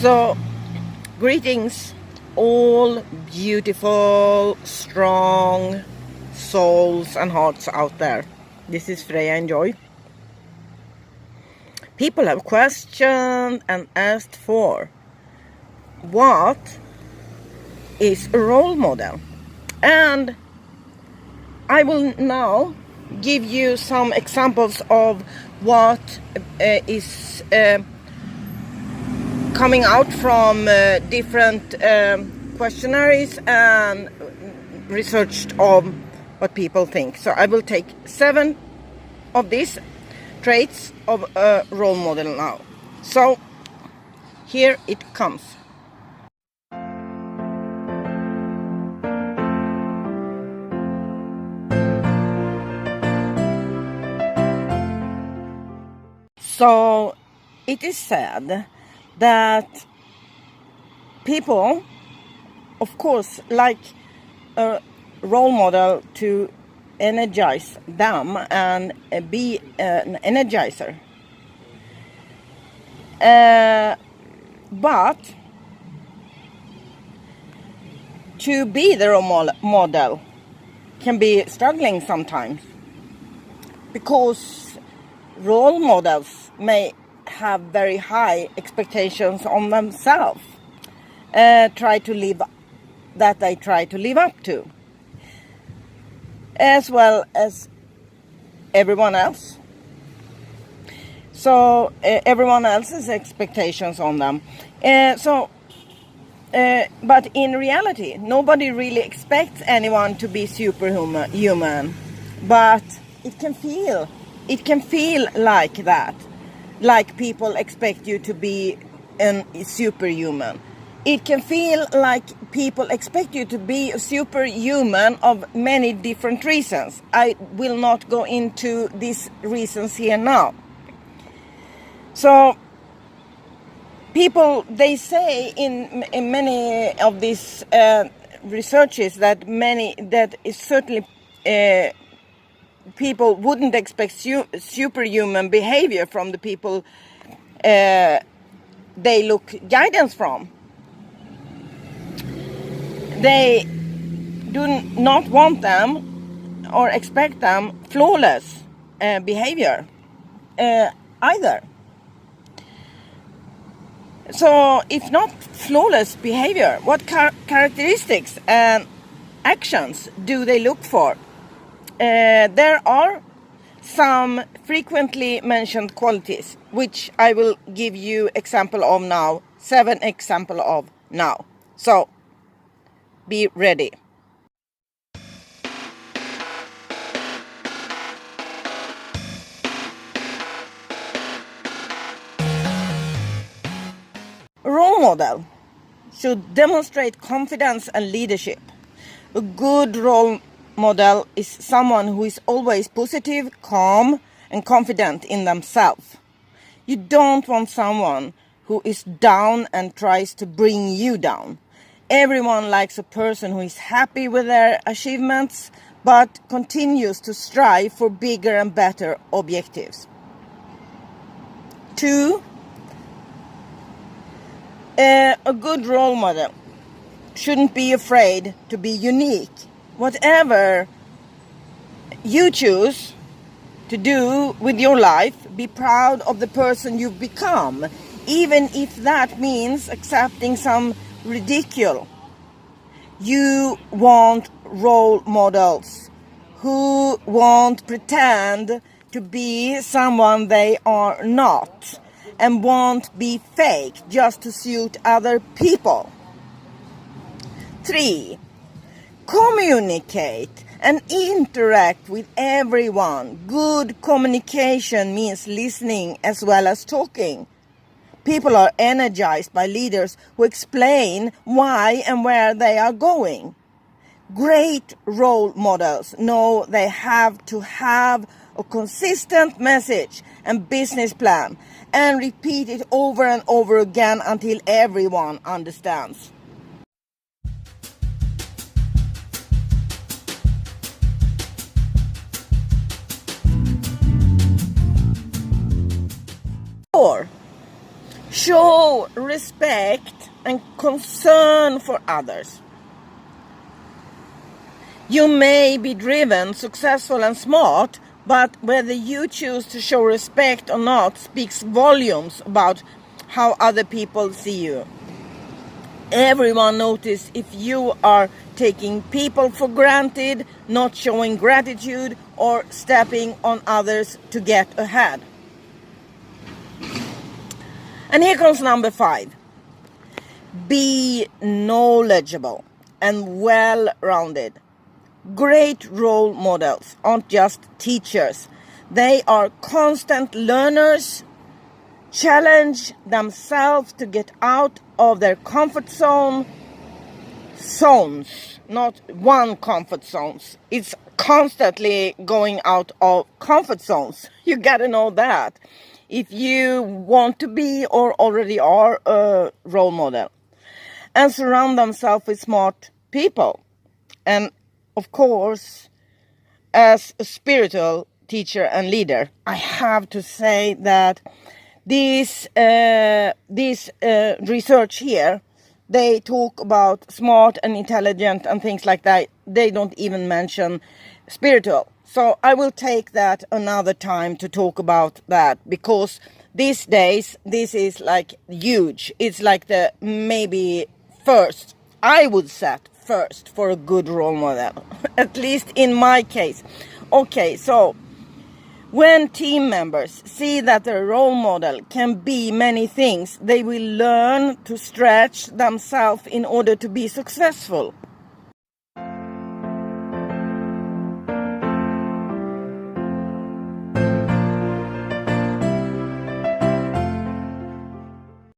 So, greetings, all beautiful, strong souls and hearts out there. This is Freja and Joy. People have questioned and asked for what is a role model, and I will now give you some examples of what is coming out from different questionnaires and researched of what people think. So I will take 7 of these traits of a role model now. So here it comes. So it is said that people, of course, like a role model to energize them and be an energizer. But to be the role model can be struggling sometimes, because role models may have very high expectations on themselves, try to live up to, as well as everyone else. So everyone else's expectations on them. But in reality, nobody really expects anyone to be superhuman. But it can feel like that, like people expect you to be a superhuman. It can feel like people expect you to be a superhuman of many different reasons. I will not go into these reasons here now. So people, they say in many of these researches that is certainly people wouldn't expect superhuman behavior from the people they look guidance from. They do not want them or expect them flawless behavior either. So if not flawless behavior, what characteristics and actions do they look for? There are some frequently mentioned qualities, which I will give you example of now, 7 example of now. So be ready. A role model should demonstrate confidence and leadership. A good role model is someone who is always positive, calm, and confident in themselves. You don't want someone who is down and tries to bring you down. Everyone likes a person who is happy with their achievements, but continues to strive for bigger and better objectives. 2. A good role model shouldn't be afraid to be unique. Whatever you choose to do with your life, be proud of the person you've become, even if that means accepting some ridicule. You want role models who won't pretend to be someone they are not, and won't be fake just to suit other people. 3. Communicate and interact with everyone. Good communication means listening as well as talking. People are energized by leaders who explain why and where they are going. Great role models know they have to have a consistent message and business plan and repeat it over and over again until everyone understands. show respect and concern for others. You may be driven, successful and smart, but whether you choose to show respect or not speaks volumes about how other people see you. Everyone notices if you are taking people for granted, not showing gratitude, or stepping on others to get ahead. And here comes number 5. Be knowledgeable and well-rounded. Great role models aren't just teachers. They are constant learners, challenge themselves to get out of their comfort zones, not one comfort zones. It's constantly going out of comfort zones. You gotta know that if you want to be or already are a role model. And surround themselves with smart people. And of course, as a spiritual teacher and leader, I have to say that this research here, they talk about smart and intelligent and things like that. They don't even mention spiritual. So I will take that another time to talk about that, because these days this is like huge. It's like the maybe first, I would set first for a good role model, at least in my case. Okay, so when team members see that their role model can be many things, they will learn to stretch themselves in order to be successful.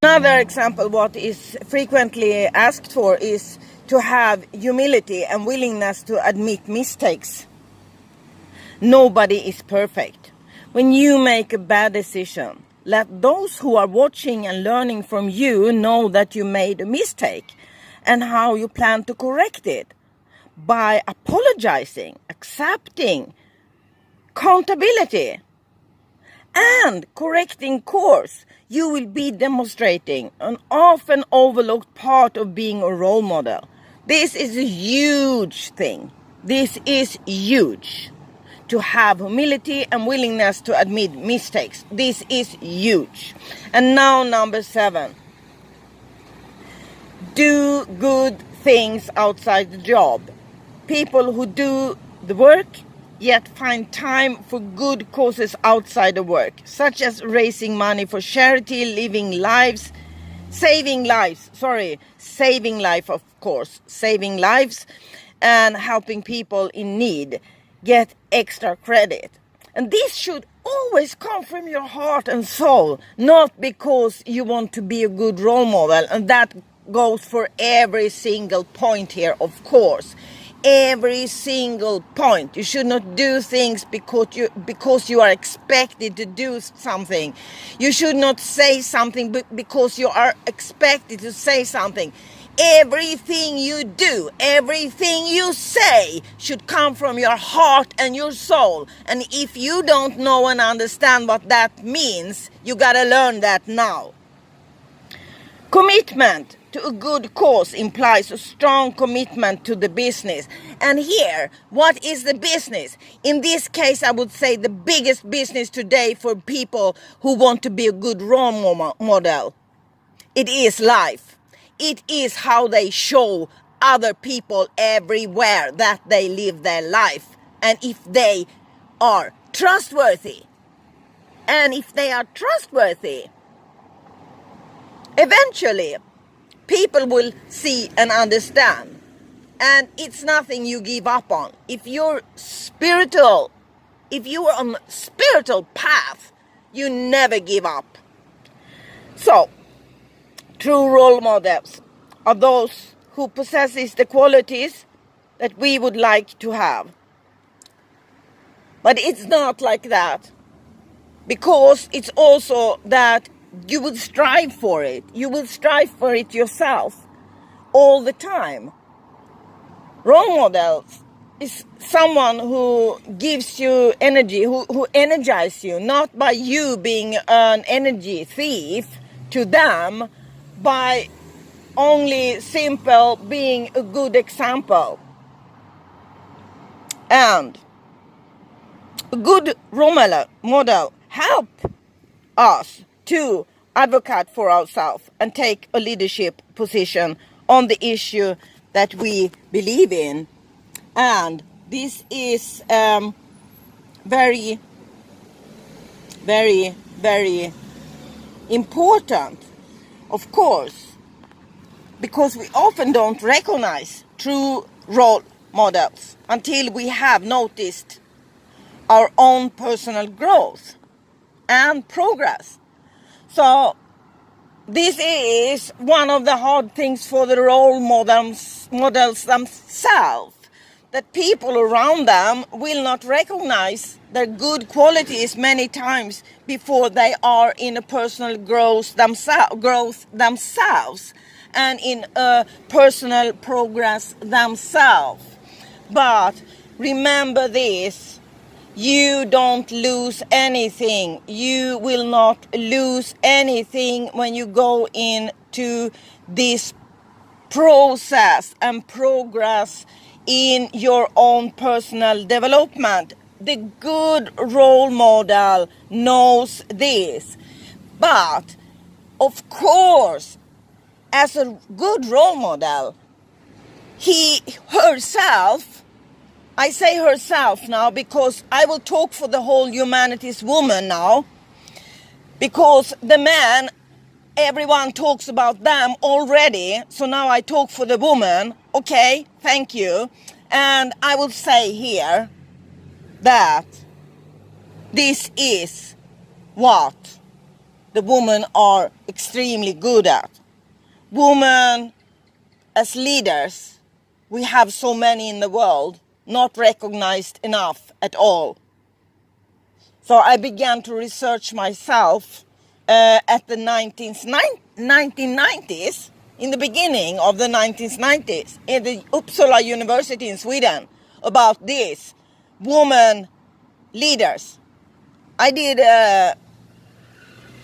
Another example, what is frequently asked for, is to have humility and willingness to admit mistakes. Nobody is perfect. When you make a bad decision, let those who are watching and learning from you know that you made a mistake and how you plan to correct it. By apologizing, accepting accountability, and correcting course, you will be demonstrating an often overlooked part of being a role model. This is a huge thing. This is huge. To have humility and willingness to admit mistakes. This is huge. And now number 7. Do good things outside the job. People who do the work yet find time for good causes outside the work, such as raising money for charity, saving lives, of course, saving lives, and helping people in need, get extra credit. And this should always come from your heart and soul, not because you want to be a good role model. And that goes for every single point here, of course. Every single point. You should not do things because you are expected to do something. You should not say something because you are expected to say something. Everything you do, everything you say should come from your heart and your soul. And if you don't know and understand what that means, you gotta learn that now. Commitment to a good cause implies a strong commitment to the business. And here, what is the business? In this case, I would say the biggest business today for people who want to be a good role model. It is life. It is how they show other people everywhere that they live their life. And if they are trustworthy. Eventually, people will see and understand. And it's nothing you give up on. If you are on a spiritual path, you never give up. So, true role models are those who possesses the qualities that we would like to have. But it's not like that. Because it's also that you will strive for it. You will strive for it yourself all the time. Role models is someone who gives you energy, who energizes you, not by you being an energy thief to them by only simple being a good example. And a good role model help us to advocate for ourselves and take a leadership position on the issue that we believe in. And this is very, very, very important, of course, because we often don't recognize true role models until we have noticed our own personal growth and progress. So this is one of the hard things for the role models themselves, that people around them will not recognize their good qualities many times before they are in a personal growth themselves and in a personal progress themselves. But remember this, you don't lose anything. You will not lose anything when you go into this process and progress in your own personal development. The good role model knows this. But, of course, as a good role model, herself, I say herself now because I will talk for the whole humanities woman now, because the man, everyone talks about them already, so now I talk for the woman. Okay, thank you. And I will say here that this is what the women are extremely good at. Women as leaders, we have so many in the world, not recognized enough at all. So I began to research myself at the 1990s, in the beginning of the 1990s, in the Uppsala University in Sweden, about this, women leaders. I did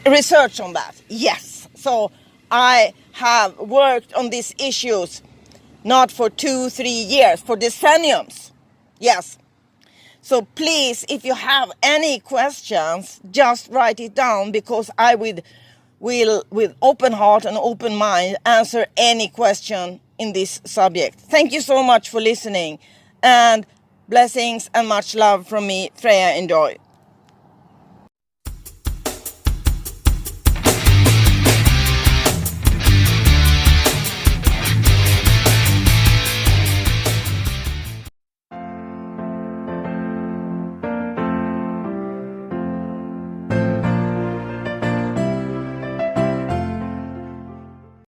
research on that, yes. So I have worked on these issues, not for 2-3 years, for decenniums, yes. So please, if you have any questions, just write it down, because I will with open heart and open mind answer any question in this subject. Thank you so much for listening, and blessings and much love from me, Freja. Enjoy.